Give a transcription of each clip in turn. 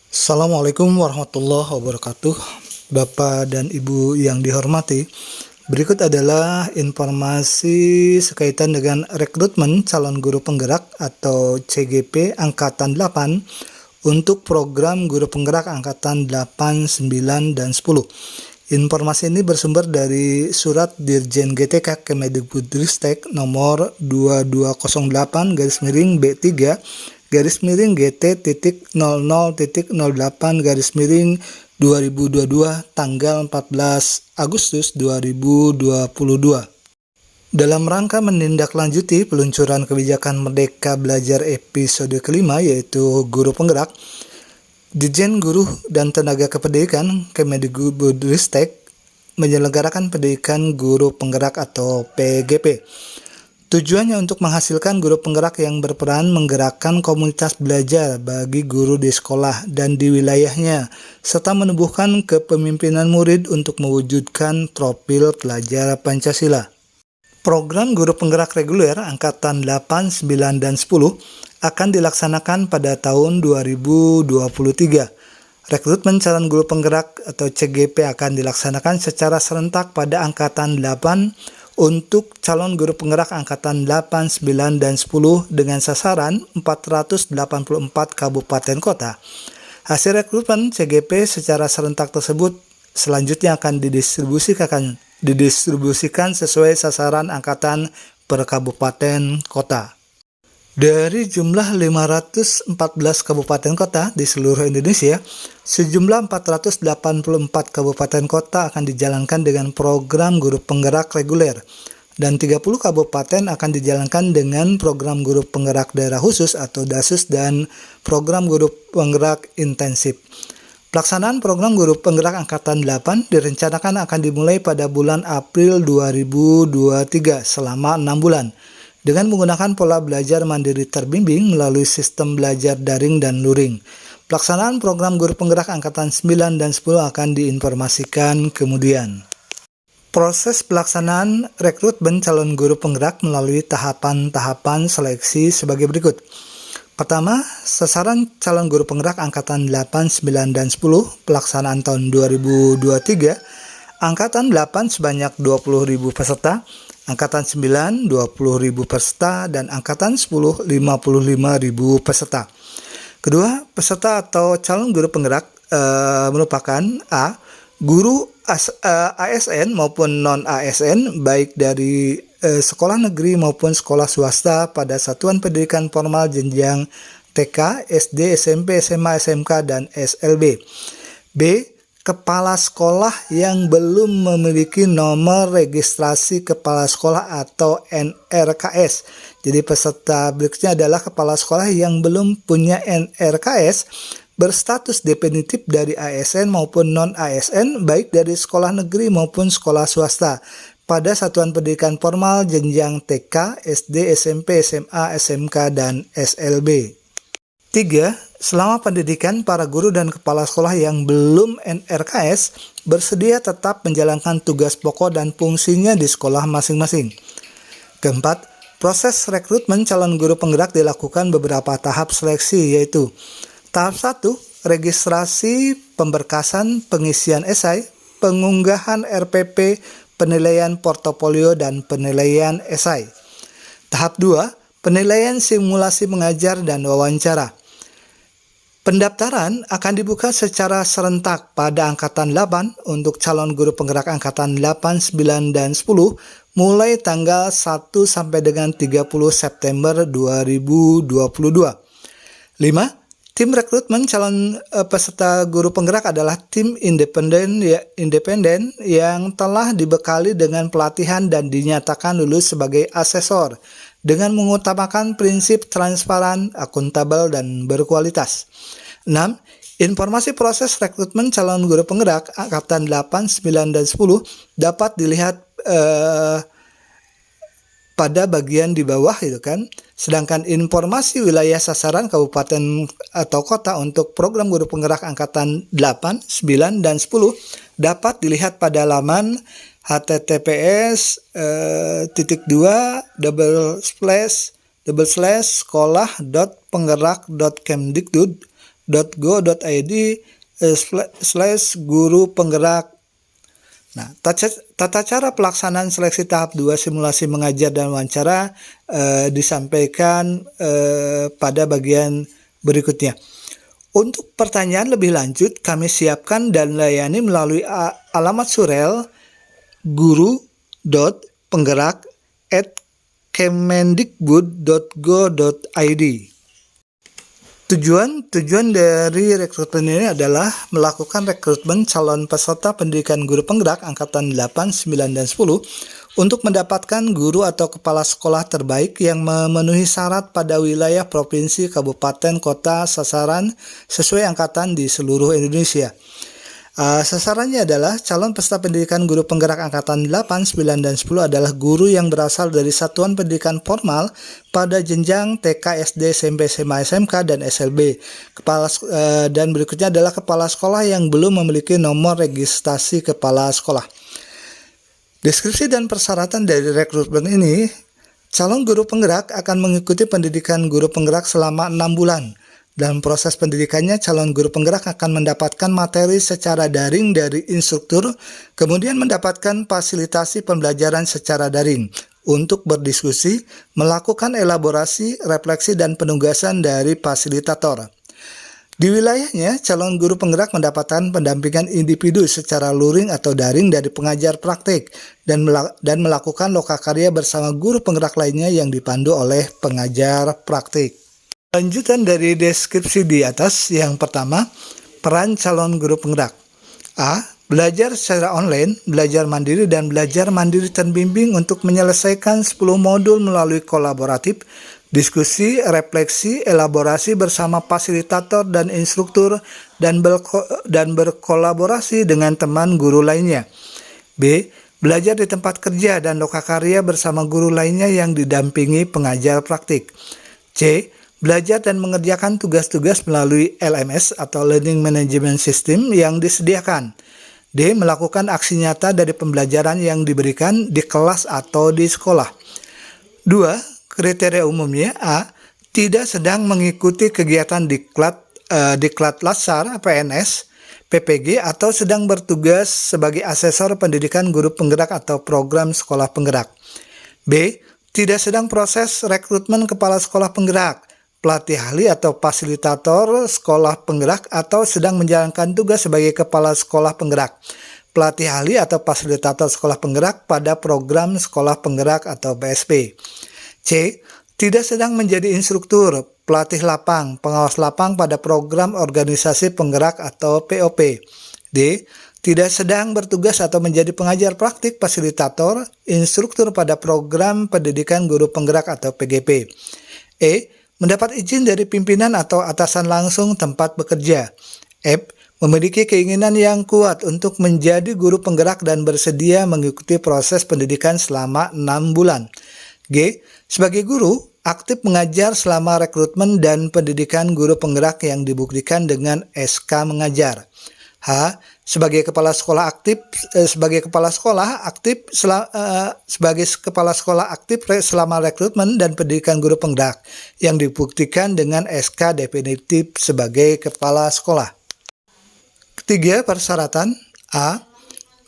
Assalamualaikum warahmatullahi wabarakatuh. Bapak dan Ibu yang dihormati, berikut adalah informasi sekaitan dengan rekrutmen calon guru penggerak atau CGP Angkatan 8 untuk program guru penggerak Angkatan 8, 9, dan 10. Informasi ini bersumber dari Surat Dirjen GTK Kemendikbudristek nomor 2208/B3 GT.00.08/2022 tanggal 14 Agustus 2022. Dalam rangka menindaklanjuti peluncuran kebijakan Merdeka Belajar episode kelima, yaitu guru penggerak, Ditjen Guru dan Tenaga Kependidikan Kemendikbudristek menyelenggarakan pendidikan guru penggerak atau PGP. Tujuannya untuk menghasilkan guru penggerak yang berperan menggerakkan komunitas belajar bagi guru di sekolah dan di wilayahnya, serta menumbuhkan kepemimpinan murid untuk mewujudkan profil pelajar Pancasila. Program guru penggerak reguler Angkatan 8, 9, dan 10 akan dilaksanakan pada tahun 2023. Rekrutmen calon guru penggerak atau CGP akan dilaksanakan secara serentak pada Angkatan 8 untuk calon guru penggerak Angkatan 8, 9, dan 10 dengan sasaran 484 kabupaten kota. Hasil rekrutmen CGP secara serentak tersebut selanjutnya akan didistribusikan sesuai sasaran angkatan per kabupaten kota. Dari jumlah 514 kabupaten kota di seluruh Indonesia, sejumlah 484 kabupaten kota akan dijalankan dengan program guru penggerak reguler, dan 30 kabupaten akan dijalankan dengan program guru penggerak daerah khusus atau DASUS dan program guru penggerak intensif. Pelaksanaan program guru penggerak Angkatan 8 direncanakan akan dimulai pada bulan April 2023 selama 6 bulan. Dengan menggunakan pola belajar mandiri terbimbing melalui sistem belajar daring dan luring. Pelaksanaan program guru penggerak Angkatan 9 dan 10 akan diinformasikan kemudian. Proses pelaksanaan rekrutmen calon guru penggerak melalui tahapan-tahapan seleksi sebagai berikut. Pertama, sasaran calon guru penggerak Angkatan 8, 9, dan 10 pelaksanaan tahun 2023. Angkatan 8 sebanyak 20.000 peserta, Angkatan 9 20.000 peserta, dan Angkatan 10 55.000 peserta. Kedua, peserta atau calon guru penggerak merupakan A. Guru ASN maupun non-ASN baik dari sekolah negeri maupun sekolah swasta pada satuan pendidikan formal jenjang TK, SD, SMP, SMA, SMK, dan SLB. B. Kepala sekolah yang belum memiliki nomor registrasi kepala sekolah atau NRKS. Jadi peserta berikutnya adalah kepala sekolah yang belum punya NRKS berstatus definitif dari ASN maupun non-ASN baik dari sekolah negeri maupun sekolah swasta pada satuan pendidikan formal jenjang TK, SD, SMP, SMA, SMK, dan SLB. 3. Selama pendidikan, para guru dan kepala sekolah yang belum NRKS bersedia tetap menjalankan tugas pokok dan fungsinya di sekolah masing-masing. Keempat, proses rekrutmen calon guru penggerak dilakukan beberapa tahap seleksi, yaitu tahap 1, registrasi, pemberkasan, pengisian esai, pengunggahan RPP, penilaian portofolio, dan penilaian esai. Tahap 2, penilaian simulasi mengajar dan wawancara. Pendaftaran akan dibuka secara serentak pada Angkatan 8 untuk calon guru penggerak Angkatan 8, 9, dan 10 mulai tanggal 1 sampai dengan 30 September 2022. 5. Tim rekrutmen calon peserta guru penggerak adalah tim independen yang telah dibekali dengan pelatihan dan dinyatakan lulus sebagai asesor dengan mengutamakan prinsip transparan, akuntabel, dan berkualitas. 6. Informasi proses rekrutmen calon guru penggerak Angkatan 8, 9, dan 10 dapat dilihat pada bagian di bawah itu kan. Sedangkan informasi wilayah sasaran kabupaten atau kota untuk program guru penggerak Angkatan 8, 9, dan 10 dapat dilihat pada laman https://sekolah.penggerak.kemdikbud www.go.id/guru penggerak. Nah, tata cara pelaksanaan seleksi tahap 2 simulasi mengajar dan wawancara disampaikan pada bagian berikutnya. Untuk pertanyaan lebih lanjut, kami siapkan dan layani melalui alamat surel guru.penggerak@kemendikbud.go.id. Tujuan dari rekrutmen ini adalah melakukan rekrutmen calon peserta pendidikan guru penggerak angkatan 8, 9, dan 10 untuk mendapatkan guru atau kepala sekolah terbaik yang memenuhi syarat pada wilayah provinsi, kabupaten, kota, sasaran sesuai angkatan di seluruh Indonesia. Sasarannya adalah calon peserta pendidikan guru penggerak angkatan 8, 9, dan 10 adalah guru yang berasal dari satuan pendidikan formal pada jenjang TK, SD, SMP, SMA, SMK, dan SLB. Dan berikutnya adalah kepala sekolah yang belum memiliki nomor registrasi kepala sekolah. Deskripsi dan persyaratan dari rekrutmen ini, calon guru penggerak akan mengikuti pendidikan guru penggerak selama 6 bulan. Dalam proses pendidikannya, calon guru penggerak akan mendapatkan materi secara daring dari instruktur, kemudian mendapatkan fasilitasi pembelajaran secara daring untuk berdiskusi, melakukan elaborasi, refleksi, dan penugasan dari fasilitator. Di wilayahnya, calon guru penggerak mendapatkan pendampingan individu secara luring atau daring dari pengajar praktik dan melakukan lokakarya bersama guru penggerak lainnya yang dipandu oleh pengajar praktik. Lanjutan dari deskripsi di atas, yang pertama, peran calon guru penggerak. A. Belajar secara online, belajar mandiri, dan belajar mandiri terbimbing untuk menyelesaikan 10 modul melalui kolaboratif, diskusi, refleksi, elaborasi bersama fasilitator dan instruktur, dan berkolaborasi dengan teman guru lainnya. B. Belajar di tempat kerja dan lokakarya bersama guru lainnya yang didampingi pengajar praktik. C. Belajar dan mengerjakan tugas-tugas melalui LMS atau Learning Management System yang disediakan. D. Melakukan aksi nyata dari pembelajaran yang diberikan di kelas atau di sekolah. 2. Kriteria umumnya. A. Tidak sedang mengikuti kegiatan diklat Lasar, PNS, PPG, atau sedang bertugas sebagai asesor pendidikan guru penggerak atau program sekolah penggerak. B. Tidak sedang proses rekrutmen kepala sekolah penggerak, pelatih ahli atau fasilitator sekolah penggerak, atau sedang menjalankan tugas sebagai kepala sekolah penggerak, pelatih ahli atau fasilitator sekolah penggerak pada program sekolah penggerak atau PSP. C. Tidak sedang menjadi instruktur, pelatih lapang, pengawas lapang pada program organisasi penggerak atau POP. D. Tidak sedang bertugas atau menjadi pengajar praktik, fasilitator, instruktur pada program pendidikan guru penggerak atau PGP. E. Mendapat izin dari pimpinan atau atasan langsung tempat bekerja. F. Memiliki keinginan yang kuat untuk menjadi guru penggerak dan bersedia mengikuti proses pendidikan selama 6 bulan. G. Sebagai guru, aktif mengajar selama rekrutmen dan pendidikan guru penggerak yang dibuktikan dengan SK mengajar. H. Sebagai kepala sekolah aktif selama rekrutmen dan pendidikan guru penggerak yang dibuktikan dengan SK definitif sebagai kepala sekolah. Ketiga, persyaratan. A.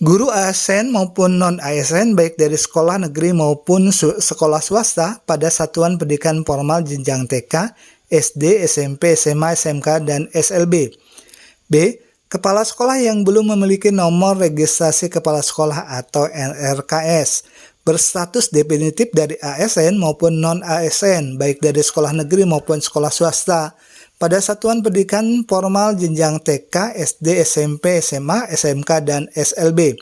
Guru ASN maupun non-ASN baik dari sekolah negeri maupun sekolah swasta pada satuan pendidikan formal jenjang TK, SD, SMP, SMA, SMK, dan SLB. B. Kepala sekolah yang belum memiliki nomor registrasi kepala sekolah atau NRKS, berstatus definitif dari ASN maupun non-ASN, baik dari sekolah negeri maupun sekolah swasta, pada satuan pendidikan formal jenjang TK, SD, SMP, SMA, SMK, dan SLB.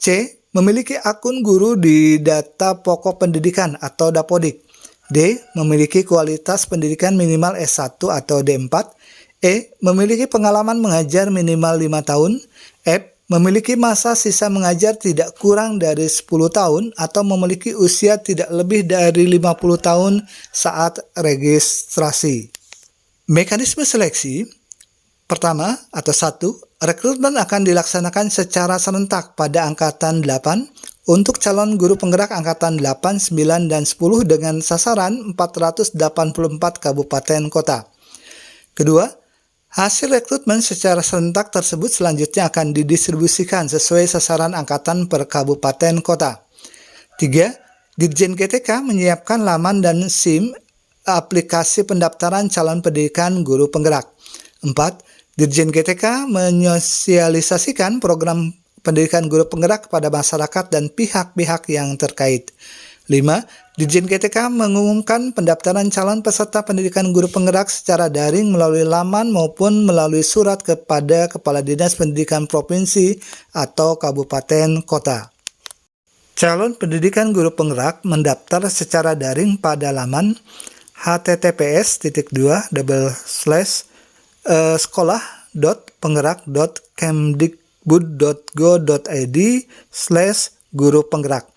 C. Memiliki akun guru di data pokok pendidikan atau Dapodik. D. Memiliki kualitas pendidikan minimal S1 atau D4. E. Memiliki pengalaman mengajar minimal 5 tahun. F. Memiliki masa sisa mengajar tidak kurang dari 10 tahun atau memiliki usia tidak lebih dari 50 tahun saat registrasi. Mekanisme seleksi. Pertama atau 1. Rekrutmen akan dilaksanakan secara serentak pada angkatan 8 untuk calon guru penggerak angkatan 8, 9, dan 10 dengan sasaran 484 kabupaten kota. Kedua, Hasil rekrutmen secara serentak tersebut selanjutnya akan didistribusikan sesuai sasaran angkatan per kabupaten kota. 3. Dirjen GTK menyiapkan laman dan SIM aplikasi pendaftaran calon pendidikan guru penggerak. 4. Dirjen GTK menyosialisasikan program pendidikan guru penggerak kepada masyarakat dan pihak-pihak yang terkait. 5. Dirjen GTK mengumumkan pendaftaran calon peserta pendidikan guru penggerak secara daring melalui laman maupun melalui surat kepada Kepala Dinas Pendidikan Provinsi atau Kabupaten Kota. Calon pendidikan guru penggerak mendaftar secara daring pada laman https://sekolah.penggerak.kemdikbud.go.id/guru penggerak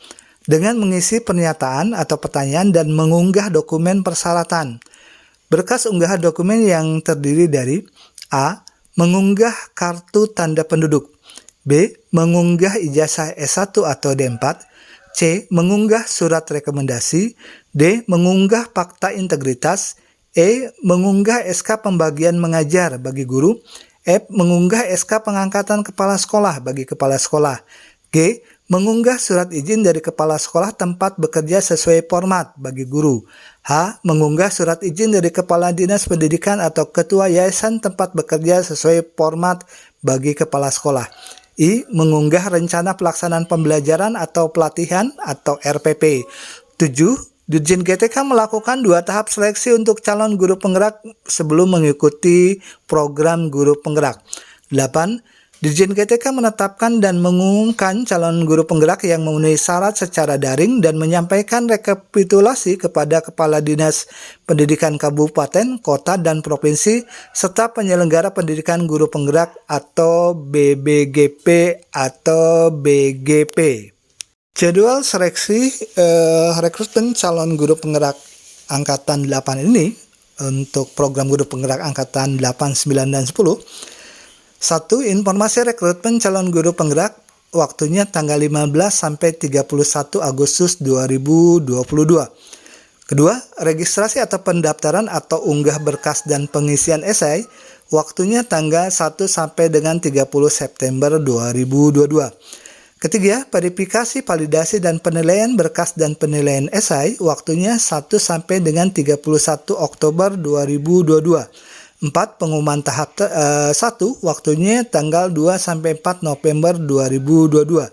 dengan mengisi pernyataan atau pertanyaan dan mengunggah dokumen persyaratan. Berkas unggahan dokumen yang terdiri dari A. Mengunggah kartu tanda penduduk. B. Mengunggah ijazah S1 atau D4. C. Mengunggah surat rekomendasi. D. Mengunggah fakta integritas. E. Mengunggah SK pembagian mengajar bagi guru. F. Mengunggah SK pengangkatan kepala sekolah bagi kepala sekolah. G. Mengunggah surat izin dari kepala sekolah tempat bekerja sesuai format bagi guru. H. Mengunggah surat izin dari kepala dinas pendidikan atau ketua yayasan tempat bekerja sesuai format bagi kepala sekolah. I. Mengunggah rencana pelaksanaan pembelajaran atau pelatihan atau RPP. 7. Dirjen GTK melakukan 2 tahap seleksi untuk calon guru penggerak sebelum mengikuti program guru penggerak. 8. Dirjen GTK menetapkan dan mengumumkan calon guru penggerak yang memenuhi syarat secara daring dan menyampaikan rekapitulasi kepada Kepala Dinas Pendidikan Kabupaten, Kota, dan Provinsi, serta penyelenggara pendidikan guru penggerak atau BBGP atau BGP. Jadwal seleksi rekrutmen calon guru penggerak Angkatan 8 ini untuk program guru penggerak Angkatan 8, 9, dan 10. 1. Informasi rekrutmen calon guru penggerak, waktunya tanggal 15 sampai 31 Agustus 2022. Kedua, registrasi atau pendaftaran atau unggah berkas dan pengisian esai, waktunya tanggal 1 sampai dengan 30 September 2022. Ketiga, verifikasi, validasi, dan penilaian berkas dan penilaian esai, waktunya 1 sampai dengan 31 Oktober 2022. 4. Pengumuman tahap 1, waktunya tanggal 2 sampai 4 November 2022.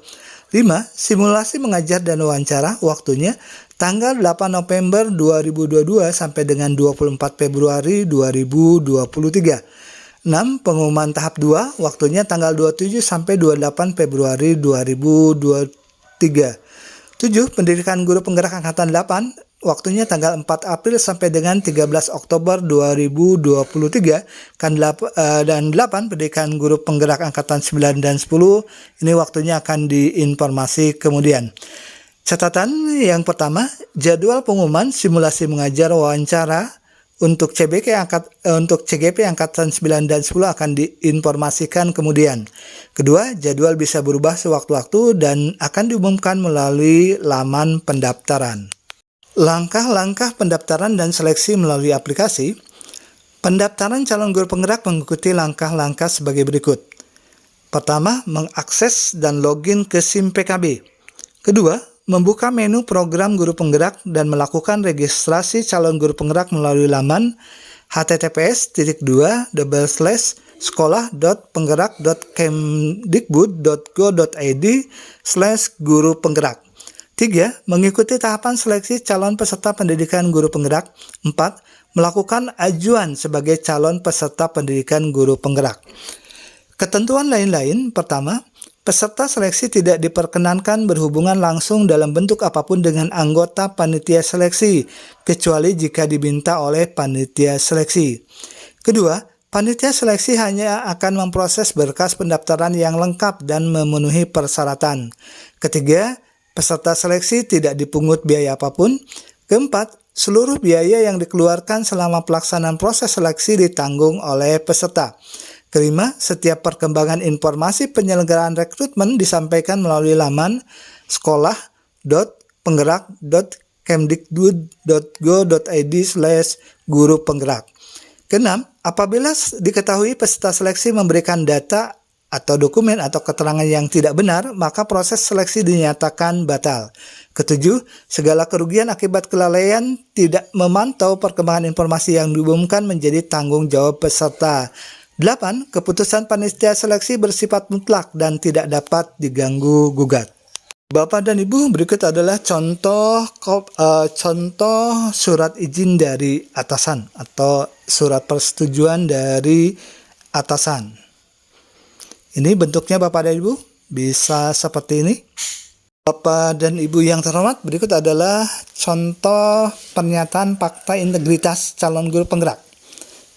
5. Simulasi mengajar dan wawancara, waktunya tanggal 8 November 2022 sampai dengan 24 Februari 2023. 6. Pengumuman tahap 2, waktunya tanggal 27 sampai 28 Februari 2023. 7. Pendidikan guru penggerak Angkatan 8, waktunya tanggal 4 April sampai dengan 13 Oktober 2023. Dan 8. Pendidikan guru penggerak Angkatan 9 dan 10, ini waktunya akan diinformasi kemudian. Catatan yang pertama, jadwal pengumuman simulasi mengajar wawancara untuk CGP Angkatan 9 dan 10 akan diinformasikan kemudian. Kedua, jadwal bisa berubah sewaktu-waktu dan akan diumumkan melalui laman pendaftaran. Langkah-langkah pendaftaran dan seleksi melalui aplikasi. Pendaftaran calon guru penggerak mengikuti langkah-langkah sebagai berikut. Pertama, mengakses dan login ke SIM PKB. Kedua, membuka menu program guru penggerak dan melakukan registrasi calon guru penggerak melalui laman https://sekolah.penggerak.kemdikbud.go.id/guru penggerak. 3. Mengikuti tahapan seleksi calon peserta pendidikan guru penggerak. 4. Melakukan ajuan sebagai calon peserta pendidikan guru penggerak. Ketentuan lain-lain. Pertama, peserta seleksi tidak diperkenankan berhubungan langsung dalam bentuk apapun dengan anggota panitia seleksi, kecuali jika diminta oleh panitia seleksi. Kedua, panitia seleksi hanya akan memproses berkas pendaftaran yang lengkap dan memenuhi persyaratan. Ketiga, peserta seleksi tidak dipungut biaya apapun. Keempat, seluruh biaya yang dikeluarkan selama pelaksanaan proses seleksi ditanggung oleh peserta. Kelima, setiap perkembangan informasi penyelenggaraan rekrutmen disampaikan melalui laman sekolah.penggerak.kemdikbud.go.id/guru penggerak. Keenam, Apabila diketahui peserta seleksi memberikan data atau dokumen atau keterangan yang tidak benar, maka proses seleksi dinyatakan batal. Ketujuh, segala kerugian akibat kelalaian tidak memantau perkembangan informasi yang diumumkan menjadi tanggung jawab peserta. 8. Keputusan panitia seleksi bersifat mutlak dan tidak dapat diganggu gugat. Bapak dan Ibu, berikut adalah contoh surat izin dari atasan atau surat persetujuan dari atasan. Ini bentuknya Bapak dan Ibu, bisa seperti ini. Bapak dan Ibu yang terhormat, berikut adalah contoh pernyataan fakta integritas calon guru penggerak.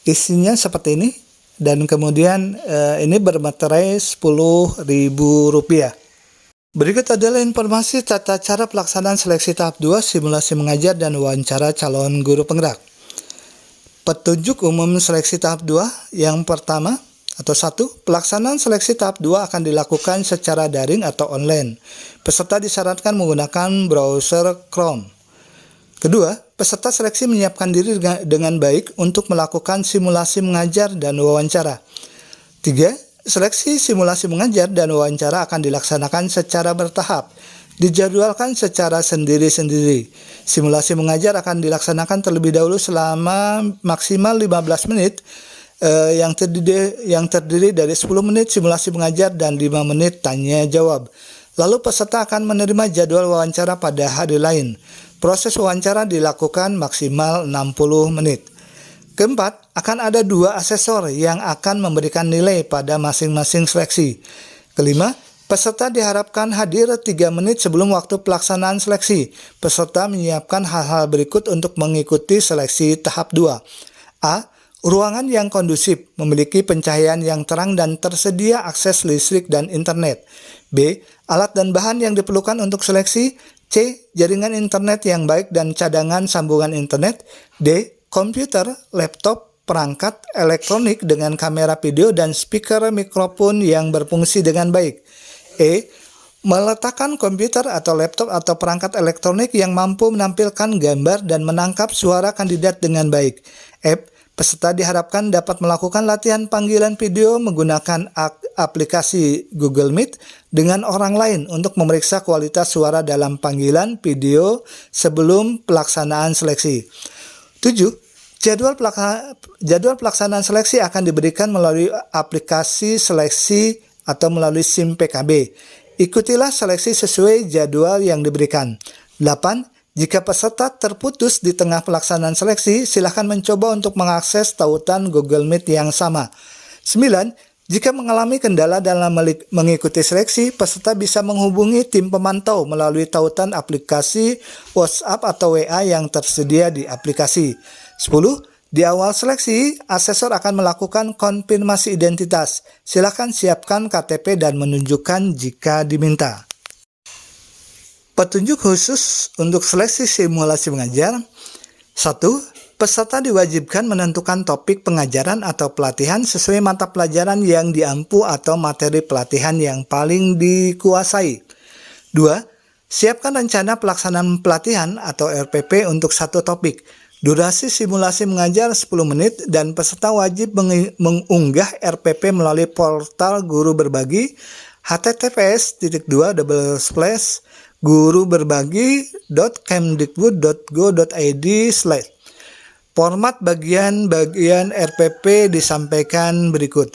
Isinya seperti ini, dan kemudian ini bermaterai Rp10.000. Berikut adalah informasi tata cara pelaksanaan seleksi tahap 2, simulasi mengajar dan wawancara calon guru penggerak. Petunjuk umum seleksi tahap 2 yang pertama, atau 1. Pelaksanaan seleksi tahap 2 akan dilakukan secara daring atau online. Peserta disyaratkan menggunakan browser Chrome. Kedua, peserta seleksi menyiapkan diri dengan baik untuk melakukan simulasi mengajar dan wawancara. 3. Seleksi simulasi mengajar dan wawancara akan dilaksanakan secara bertahap. Dijadwalkan secara sendiri-sendiri. Simulasi mengajar akan dilaksanakan terlebih dahulu selama maksimal 15 menit, yang terdiri dari 10 menit simulasi mengajar dan 5 menit tanya jawab. Lalu peserta akan menerima jadwal wawancara pada hari lain. Proses wawancara dilakukan maksimal 60 menit. Keempat, akan ada 2 asesor yang akan memberikan nilai pada masing-masing seleksi. Kelima, peserta diharapkan hadir 3 menit sebelum waktu pelaksanaan seleksi. Peserta menyiapkan hal-hal berikut untuk mengikuti seleksi tahap 2. A. Ruangan yang kondusif, memiliki pencahayaan yang terang dan tersedia akses listrik dan internet. B. Alat dan bahan yang diperlukan untuk seleksi. C. Jaringan internet yang baik dan cadangan sambungan internet. D. Komputer, laptop, perangkat elektronik dengan kamera video dan speaker mikrofon yang berfungsi dengan baik. E. Meletakkan komputer atau laptop atau perangkat elektronik yang mampu menampilkan gambar dan menangkap suara kandidat dengan baik. F. Peserta diharapkan dapat melakukan latihan panggilan video menggunakan aplikasi Google Meet dengan orang lain untuk memeriksa kualitas suara dalam panggilan video sebelum pelaksanaan seleksi. 7. Jadwal pelaksanaan seleksi akan diberikan melalui aplikasi seleksi atau melalui SIM PKB. Ikutilah seleksi sesuai jadwal yang diberikan. 8. Jika peserta terputus di tengah pelaksanaan seleksi, silakan mencoba untuk mengakses tautan Google Meet yang sama. 9. Jika mengalami kendala dalam mengikuti seleksi, peserta bisa menghubungi tim pemantau melalui tautan aplikasi WhatsApp atau WA yang tersedia di aplikasi. 10. Di awal seleksi, asesor akan melakukan konfirmasi identitas. Silakan siapkan KTP dan menunjukkan jika diminta. Petunjuk khusus untuk seleksi simulasi mengajar. 1. Peserta diwajibkan menentukan topik pengajaran atau pelatihan sesuai mata pelajaran yang diampu atau materi pelatihan yang paling dikuasai. 2. Siapkan rencana pelaksanaan pelatihan atau RPP untuk satu topik. Durasi simulasi mengajar 10 menit dan peserta wajib mengunggah RPP melalui portal Guru Berbagi https://guruberbagi.kemdikbud.go.id/. Format bagian RPP disampaikan berikut.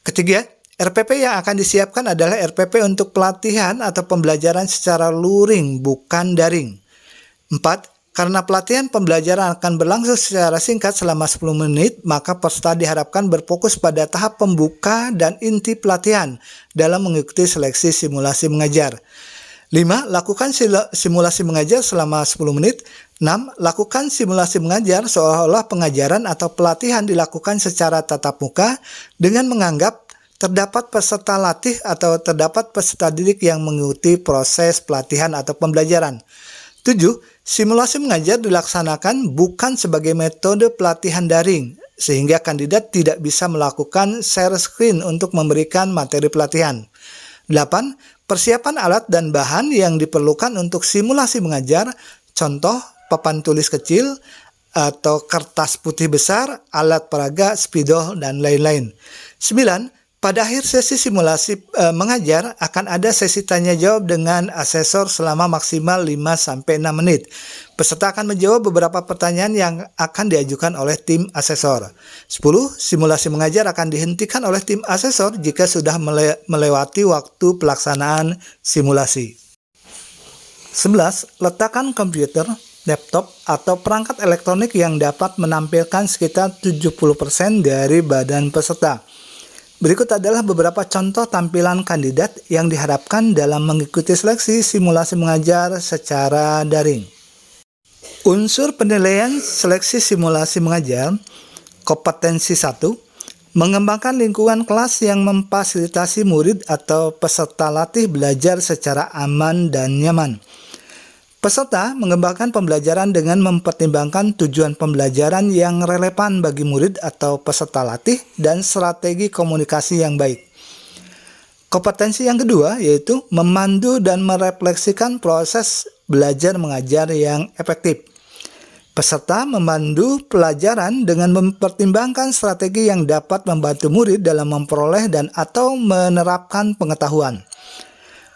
Ketiga, RPP yang akan disiapkan adalah RPP untuk pelatihan atau pembelajaran secara luring, bukan daring. 4. Karena pelatihan pembelajaran akan berlangsung secara singkat selama 10 menit, maka peserta diharapkan berfokus pada tahap pembuka dan inti pelatihan dalam mengikuti seleksi simulasi mengajar. 5. Lakukan simulasi mengajar selama 10 menit. 6. Lakukan simulasi mengajar seolah-olah pengajaran atau pelatihan dilakukan secara tatap muka dengan menganggap terdapat peserta latih atau terdapat peserta didik yang mengikuti proses pelatihan atau pembelajaran. 7. Simulasi mengajar dilaksanakan bukan sebagai metode pelatihan daring, sehingga kandidat tidak bisa melakukan share screen untuk memberikan materi pelatihan. 8. Persiapan alat dan bahan yang diperlukan untuk simulasi mengajar, contoh papan tulis kecil, atau kertas putih besar, alat peraga, spidol, dan lain-lain. 9. Pada akhir sesi simulasi mengajar akan ada sesi tanya jawab dengan asesor selama maksimal 5-6 menit. Peserta akan menjawab beberapa pertanyaan yang akan diajukan oleh tim asesor. 10. Simulasi mengajar akan dihentikan oleh tim asesor jika sudah melewati waktu pelaksanaan simulasi. 11. Letakkan komputer, laptop, atau perangkat elektronik yang dapat menampilkan sekitar 70% dari badan peserta. Berikut adalah beberapa contoh tampilan kandidat yang diharapkan dalam mengikuti seleksi simulasi mengajar secara daring. Unsur penilaian seleksi simulasi mengajar, kompetensi 1, mengembangkan lingkungan kelas yang memfasilitasi murid atau peserta latih belajar secara aman dan nyaman. Peserta mengembangkan pembelajaran dengan mempertimbangkan tujuan pembelajaran yang relevan bagi murid atau peserta latih dan strategi komunikasi yang baik. Kompetensi yang kedua yaitu memandu dan merefleksikan proses belajar mengajar yang efektif. Peserta memandu pelajaran dengan mempertimbangkan strategi yang dapat membantu murid dalam memperoleh dan atau menerapkan pengetahuan.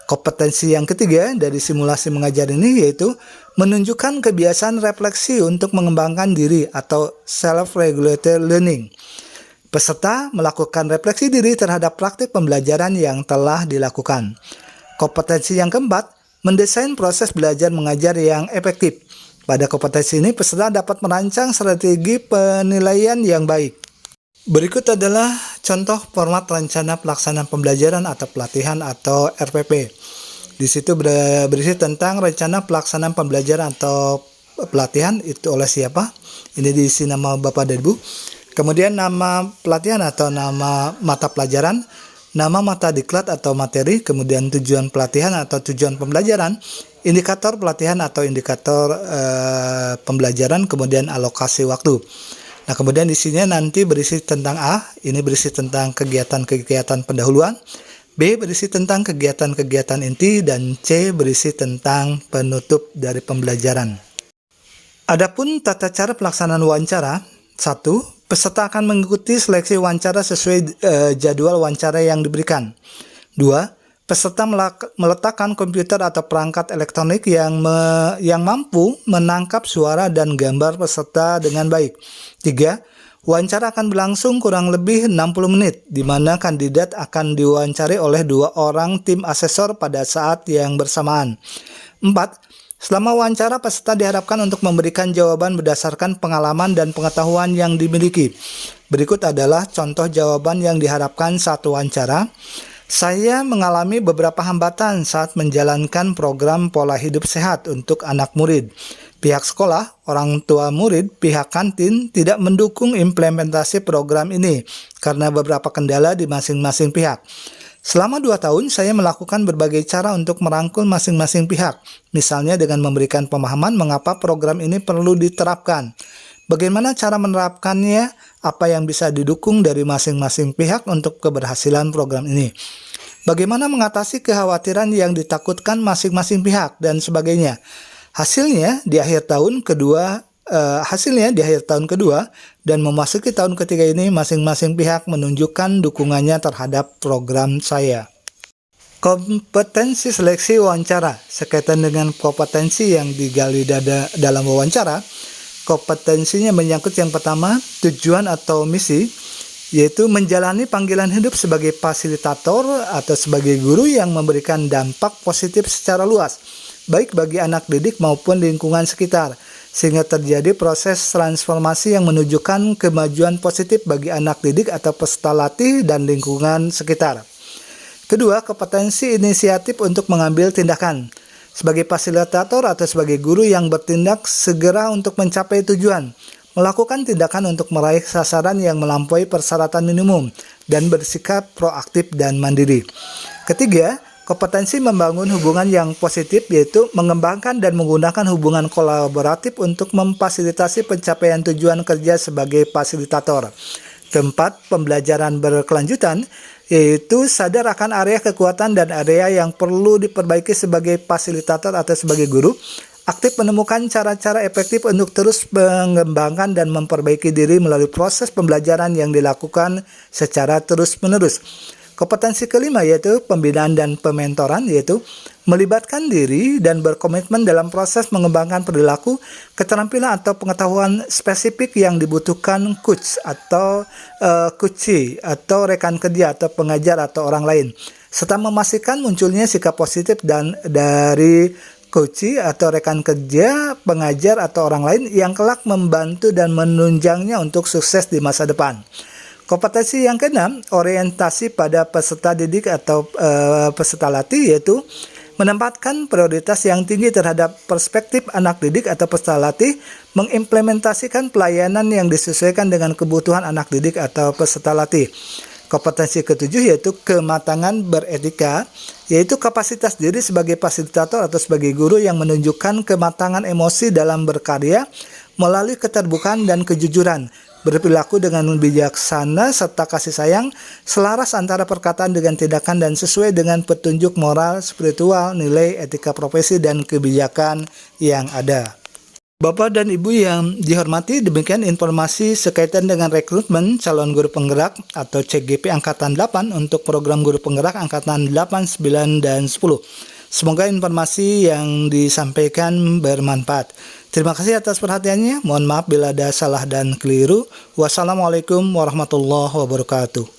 Kompetensi yang ketiga dari simulasi mengajar ini yaitu menunjukkan kebiasaan refleksi untuk mengembangkan diri atau self-regulated learning. Peserta melakukan refleksi diri terhadap praktik pembelajaran yang telah dilakukan. Kompetensi yang keempat, mendesain proses belajar mengajar yang efektif. Pada kompetensi ini, peserta dapat merancang strategi penilaian yang baik. Berikut adalah contoh format rencana pelaksanaan pembelajaran atau pelatihan atau RPP. Di situ berisi tentang rencana pelaksanaan pembelajaran atau pelatihan itu oleh siapa. Ini diisi nama Bapak dan Ibu. Kemudian nama pelatihan atau nama mata pelajaran, nama mata diklat atau materi, kemudian tujuan pelatihan atau tujuan pembelajaran, indikator pelatihan atau indikator pembelajaran, kemudian alokasi waktu. Nah, kemudian di sini nanti berisi tentang A, ini berisi tentang kegiatan-kegiatan pendahuluan, B berisi tentang kegiatan-kegiatan inti, dan C berisi tentang penutup dari pembelajaran. Adapun tata cara pelaksanaan wawancara, 1. Peserta akan mengikuti seleksi wawancara sesuai jadwal wawancara yang diberikan. 2. Peserta meletakkan komputer atau perangkat elektronik yang mampu menangkap suara dan gambar peserta dengan baik. 3. Wawancara akan berlangsung kurang lebih 60 menit, di mana kandidat akan diwawancari oleh 2 orang tim asesor pada saat yang bersamaan. 4. Selama wawancara, peserta diharapkan untuk memberikan jawaban berdasarkan pengalaman dan pengetahuan yang dimiliki. Berikut adalah contoh jawaban yang diharapkan saat wawancara. Saya mengalami beberapa hambatan saat menjalankan program pola hidup sehat untuk anak murid. Pihak sekolah, orang tua murid, pihak kantin tidak mendukung implementasi program ini karena beberapa kendala di masing-masing pihak. Selama 2 tahun, saya melakukan berbagai cara untuk merangkul masing-masing pihak, misalnya dengan memberikan pemahaman mengapa program ini perlu diterapkan. Bagaimana cara menerapkannya, apa yang bisa didukung dari masing-masing pihak untuk keberhasilan program ini. Bagaimana mengatasi kekhawatiran yang ditakutkan masing-masing pihak, dan sebagainya. Hasilnya di akhir tahun kedua dan memasuki tahun ketiga ini, masing-masing pihak menunjukkan dukungannya terhadap program saya. Kompetensi seleksi wawancara. Sekaitan dengan kompetensi yang digali dalam wawancara, kompetensinya menyangkut yang pertama, tujuan atau misi, yaitu menjalani panggilan hidup sebagai fasilitator atau sebagai guru yang memberikan dampak positif secara luas, baik bagi anak didik maupun lingkungan sekitar, sehingga terjadi proses transformasi yang menunjukkan kemajuan positif bagi anak didik atau peserta latih dan lingkungan sekitar. Kedua, kompetensi inisiatif untuk mengambil tindakan. Sebagai fasilitator atau sebagai guru yang bertindak segera untuk mencapai tujuan, melakukan tindakan untuk meraih sasaran yang melampaui persyaratan minimum, dan bersikap proaktif dan mandiri. Ketiga, kompetensi membangun hubungan yang positif, yaitu mengembangkan dan menggunakan hubungan kolaboratif untuk memfasilitasi pencapaian tujuan kerja sebagai fasilitator. Keempat, pembelajaran berkelanjutan, yaitu sadar akan area kekuatan dan area yang perlu diperbaiki sebagai fasilitator atau sebagai guru, Aktif menemukan cara-cara efektif untuk terus mengembangkan dan memperbaiki diri melalui proses pembelajaran yang dilakukan secara terus-menerus. Kompetensi kelima yaitu pembinaan dan pementoran, yaitu melibatkan diri dan berkomitmen dalam proses mengembangkan perilaku, keterampilan atau pengetahuan spesifik yang dibutuhkan coach atau coachee atau rekan kerja atau pengajar atau orang lain, serta memastikan munculnya sikap positif dan dari coachee atau rekan kerja, pengajar atau orang lain yang kelak membantu dan menunjangnya untuk sukses di masa depan. Kompetensi yang keenam, orientasi pada peserta didik atau peserta latih, yaitu menempatkan prioritas yang tinggi terhadap perspektif anak didik atau peserta latih, mengimplementasikan pelayanan yang disesuaikan dengan kebutuhan anak didik atau peserta latih. Kompetensi ketujuh yaitu kematangan beretika, yaitu kapasitas diri sebagai fasilitator atau sebagai guru yang menunjukkan kematangan emosi dalam berkarya melalui keterbukaan dan kejujuran, berperilaku dengan bijaksana serta kasih sayang, selaras antara perkataan dengan tindakan dan sesuai dengan petunjuk moral, spiritual, nilai, etika profesi, dan kebijakan yang ada. Bapak dan Ibu yang dihormati, demikian informasi sekaitan dengan rekrutmen calon guru penggerak atau CGP Angkatan 8 untuk program guru penggerak Angkatan 8, 9, dan 10. Semoga informasi yang disampaikan bermanfaat. Terima kasih atas perhatiannya. Mohon maaf bila ada salah dan keliru. Wassalamualaikum warahmatullahi wabarakatuh.